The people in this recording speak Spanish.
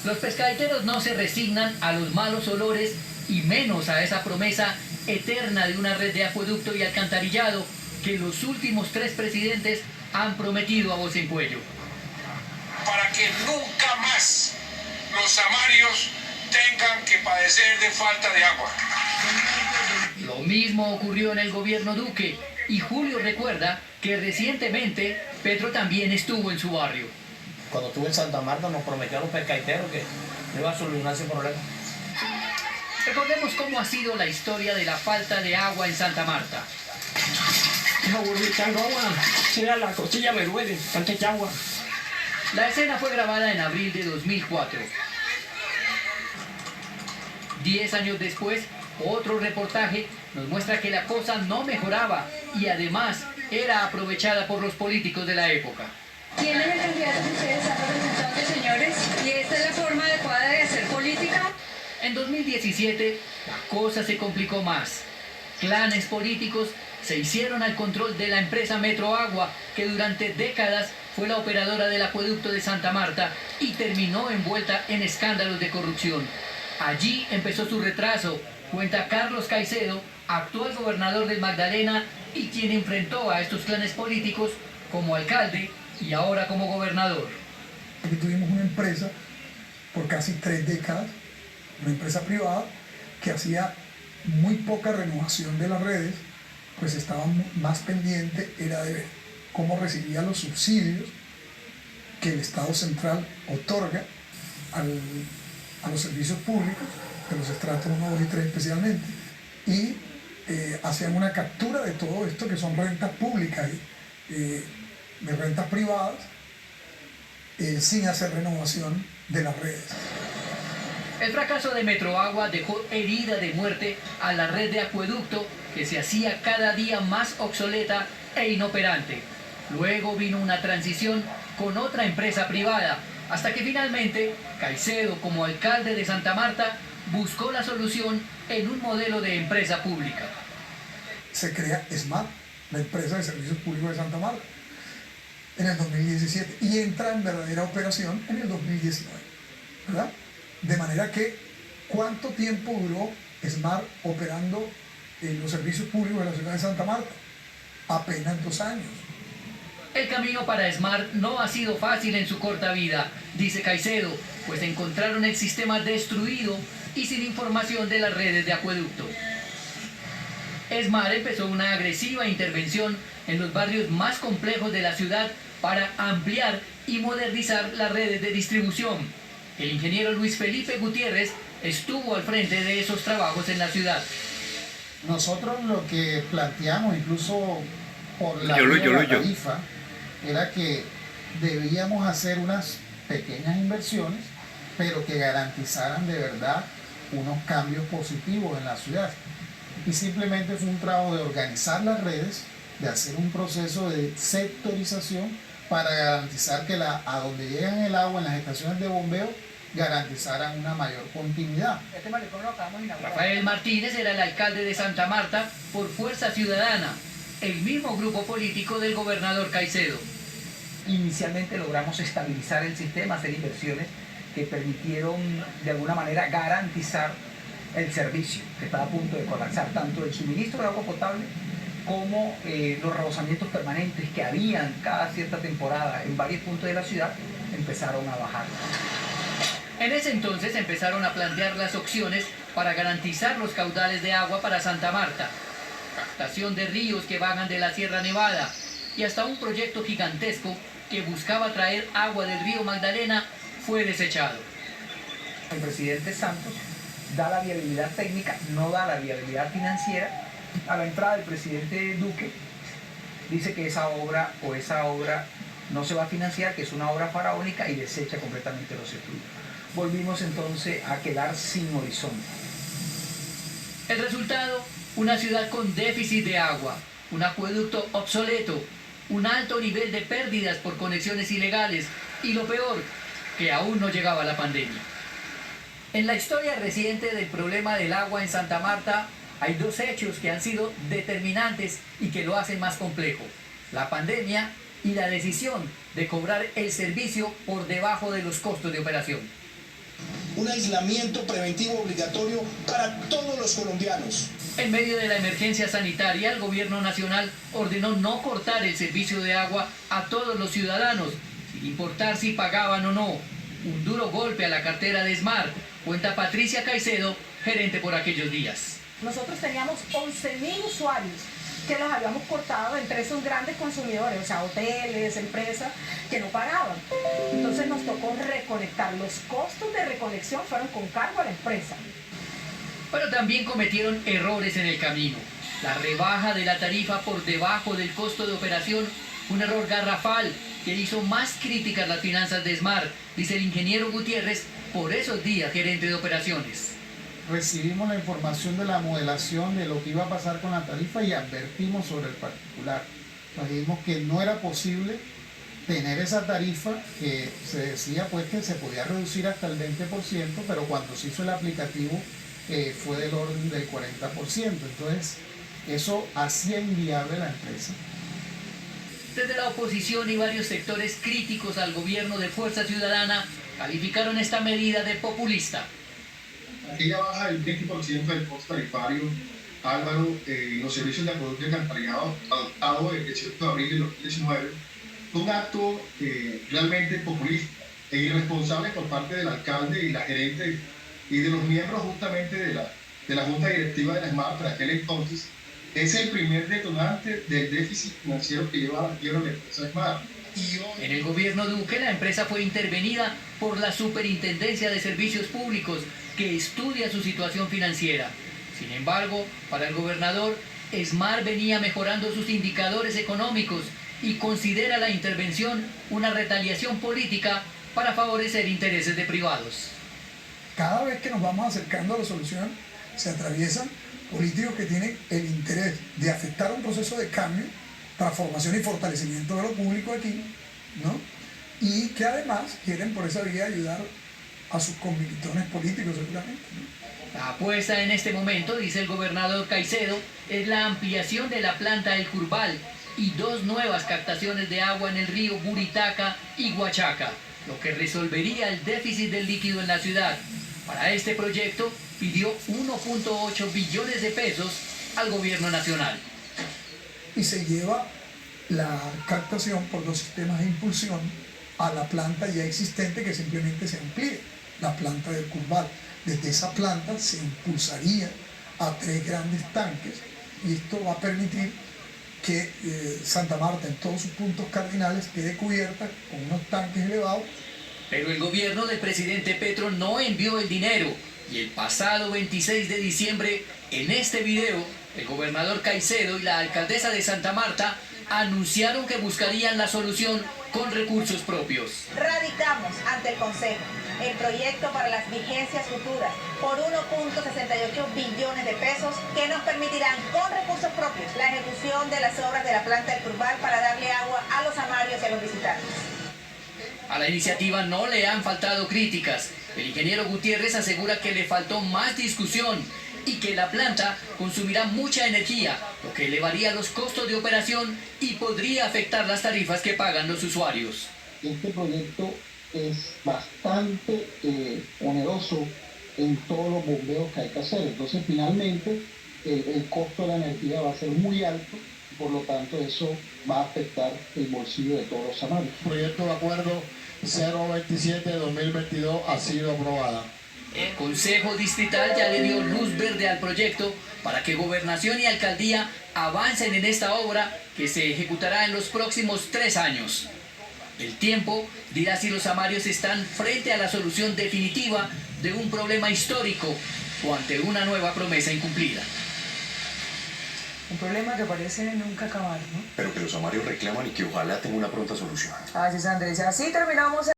Los pescaderos no se resignan a los malos olores y menos a esa promesa eterna de una red de acueducto y alcantarillado que los últimos 3 presidentes han prometido a voz en cuello. Para que nunca más los samarios tengan que padecer de falta de agua. Lo mismo ocurrió en el gobierno Duque y Julio recuerda que recientemente Petro también estuvo en su barrio. Cuando estuve en Santa Marta nos prometió a los pescaderos que iba a solucionar ese problema. Recordemos cómo ha sido la historia de la falta de agua en Santa Marta. No voy echando agua, si la costilla me duele, tanta agua. La escena fue grabada en abril de 2004. 10 años después, otro reportaje nos muestra que la cosa no mejoraba y además era aprovechada por los políticos de la época. ¿Quién es el candidato que ustedes han representado, señores? ¿Y esta es la forma adecuada de hacer política? En 2017, la cosa se complicó más. Clanes políticos se hicieron al control de la empresa Metroagua, que durante décadas fue la operadora del acueducto de Santa Marta y terminó envuelta en escándalos de corrupción. Allí empezó su retraso, cuenta Carlos Caicedo, actual gobernador del Magdalena y quien enfrentó a estos clanes políticos como alcalde y ahora como gobernador. Aquí tuvimos una empresa por casi 3 décadas, una empresa privada que hacía muy poca renovación de las redes, pues estaba más pendiente era de ver cómo recibía los subsidios que el Estado central otorga a los servicios públicos, de los estratos 1, 2 y 3 especialmente, y hacían una captura de todo esto que son rentas públicas, de rentas privadas, sin hacer renovación de las redes. El fracaso de Metroagua dejó herida de muerte a la red de acueducto que se hacía cada día más obsoleta e inoperante. Luego vino una transición con otra empresa privada, hasta que finalmente Caicedo, como alcalde de Santa Marta, buscó la solución en un modelo de empresa pública. Se crea SMART, la empresa de servicios públicos de Santa Marta, en el 2017 y entra en verdadera operación en el 2019, ¿verdad? De manera que, ¿cuánto tiempo duró SMART operando en los servicios públicos de la ciudad de Santa Marta? Apenas 2 años. El camino para SMART no ha sido fácil en su corta vida, dice Caicedo, pues encontraron el sistema destruido y sin información de las redes de acueducto. SMART empezó una agresiva intervención en los barrios más complejos de la ciudad para ampliar y modernizar las redes de distribución. El ingeniero Luis Felipe Gutiérrez estuvo al frente de esos trabajos en la ciudad. Nosotros lo que planteamos, incluso por la tarifa, era que debíamos hacer unas pequeñas inversiones, pero que garantizaran de verdad unos cambios positivos en la ciudad. Y simplemente fue un trabajo de organizar las redes, de hacer un proceso de sectorización para garantizar que a donde llegan el agua en las estaciones de bombeo garantizaran una mayor continuidad. Rafael Martínez era el alcalde de Santa Marta por Fuerza Ciudadana, el mismo grupo político del gobernador Caicedo. Inicialmente logramos estabilizar el sistema, hacer inversiones que permitieron de alguna manera garantizar el servicio, que estaba a punto de colapsar, tanto el suministro de agua potable como los rebosamientos permanentes que habían cada cierta temporada en varios puntos de la ciudad empezaron a bajar. En ese entonces empezaron a plantear las opciones para garantizar los caudales de agua para Santa Marta, captación de ríos que bajan de la Sierra Nevada y hasta un proyecto gigantesco que buscaba traer agua del río Magdalena fue desechado. El presidente Santos da la viabilidad técnica, no da la viabilidad financiera. A la entrada del presidente Duque dice que esa obra no se va a financiar, que es una obra faraónica y desecha completamente los estudios. Volvimos entonces a quedar sin horizonte. El resultado, una ciudad con déficit de agua, un acueducto obsoleto, un alto nivel de pérdidas por conexiones ilegales y lo peor, que aún no llegaba la pandemia. En la historia reciente del problema del agua en Santa Marta hay 2 hechos que han sido determinantes y que lo hacen más complejo: la pandemia y la decisión de cobrar el servicio por debajo de los costos de operación. un aislamiento preventivo obligatorio para todos los colombianos. En medio de la emergencia sanitaria, el gobierno nacional ordenó no cortar el servicio de agua a todos los ciudadanos, sin importar si pagaban o no. Un duro golpe a la cartera de ESMAR, cuenta Patricia Caicedo, gerente por aquellos días. Nosotros teníamos 11.000 usuarios que los habíamos cortado entre esos grandes consumidores, o sea, hoteles, empresas, que no pagaban. Entonces nos tocó reconectar. Los costos de reconexión fueron con cargo a la empresa. Pero también cometieron errores en el camino. La rebaja de la tarifa por debajo del costo de operación, un error garrafal que hizo más críticas las finanzas de ESMAR, dice el ingeniero Gutiérrez, por esos días gerente de operaciones. Recibimos la información de la modelación de lo que iba a pasar con la tarifa y advertimos sobre el particular. Nos dijimos que no era posible tener esa tarifa, que se decía pues que se podía reducir hasta el 20%, pero cuando se hizo el aplicativo fue del orden del 40%. Entonces eso hacía inviable la empresa. Desde la oposición y varios sectores críticos al gobierno de Fuerza Ciudadana calificaron esta medida de populista. Aquella baja del 20% del costo tarifario, Álvaro, los servicios de acueducto y alcantarillado adoptado el 18 de abril de 2019, fue un acto realmente populista e irresponsable por parte del alcalde y la gerente y de los miembros justamente de la Junta Directiva de la ESMAR para aquel entonces. Es el primer detonante del déficit financiero que lleva a la quiebra de la empresa ESMAR. En el gobierno Duque, la empresa fue intervenida por la Superintendencia de Servicios Públicos, que estudia su situación financiera. Sin embargo, para el gobernador, ESMAR venía mejorando sus indicadores económicos y considera la intervención una retaliación política para favorecer intereses de privados. Cada vez que nos vamos acercando a la solución, se atraviesan políticos que tienen el interés de afectar un proceso de cambio, transformación y fortalecimiento de lo público aquí, ¿no? Y que además quieren por esa vía ayudar a sus convicciones políticos seguramente, ¿no? La apuesta en este momento, dice el gobernador Caicedo, es la ampliación de la planta El Curval y 2 nuevas captaciones de agua en el río Buritaca y Huachaca, lo que resolvería el déficit del líquido en la ciudad. Para este proyecto pidió 1.8 billones de pesos al gobierno nacional. Y se lleva la captación por 2 sistemas de impulsión a la planta ya existente, que simplemente se amplíe, la planta del Curval. Desde esa planta se impulsaría a 3 grandes tanques y esto va a permitir que Santa Marta en todos sus puntos cardinales quede cubierta con unos tanques elevados. Pero el gobierno del presidente Petro no envió el dinero y el pasado 26 de diciembre, en este video, el gobernador Caicedo y la alcaldesa de Santa Marta anunciaron que buscarían la solución con recursos propios. Radicamos ante el Consejo el proyecto para las vigencias futuras por 1.68 billones de pesos que nos permitirán con recursos propios la ejecución de las obras de la planta del Curval para darle agua a los amarios y a los visitantes. A la iniciativa no le han faltado críticas. El ingeniero Gutiérrez asegura que le faltó más discusión y que la planta consumirá mucha energía, lo que elevaría los costos de operación y podría afectar las tarifas que pagan los usuarios. Este proyecto es bastante oneroso en todos los bombeos que hay que hacer. Entonces, finalmente, el costo de la energía va a ser muy alto. Por lo tanto, eso va a afectar el bolsillo de todos los amarios. El proyecto de acuerdo 027 de 2022 ha sido aprobada. El Consejo Distrital ya le dio luz verde al proyecto para que Gobernación y Alcaldía avancen en esta obra que se ejecutará en los próximos 3 años. El tiempo dirá si los amarios están frente a la solución definitiva de un problema histórico o ante una nueva promesa incumplida. Un problema que parece nunca acabar, ¿no? Pero que los amarios reclaman y que ojalá tenga una pronta solución. Así es, Andrés. Así terminamos.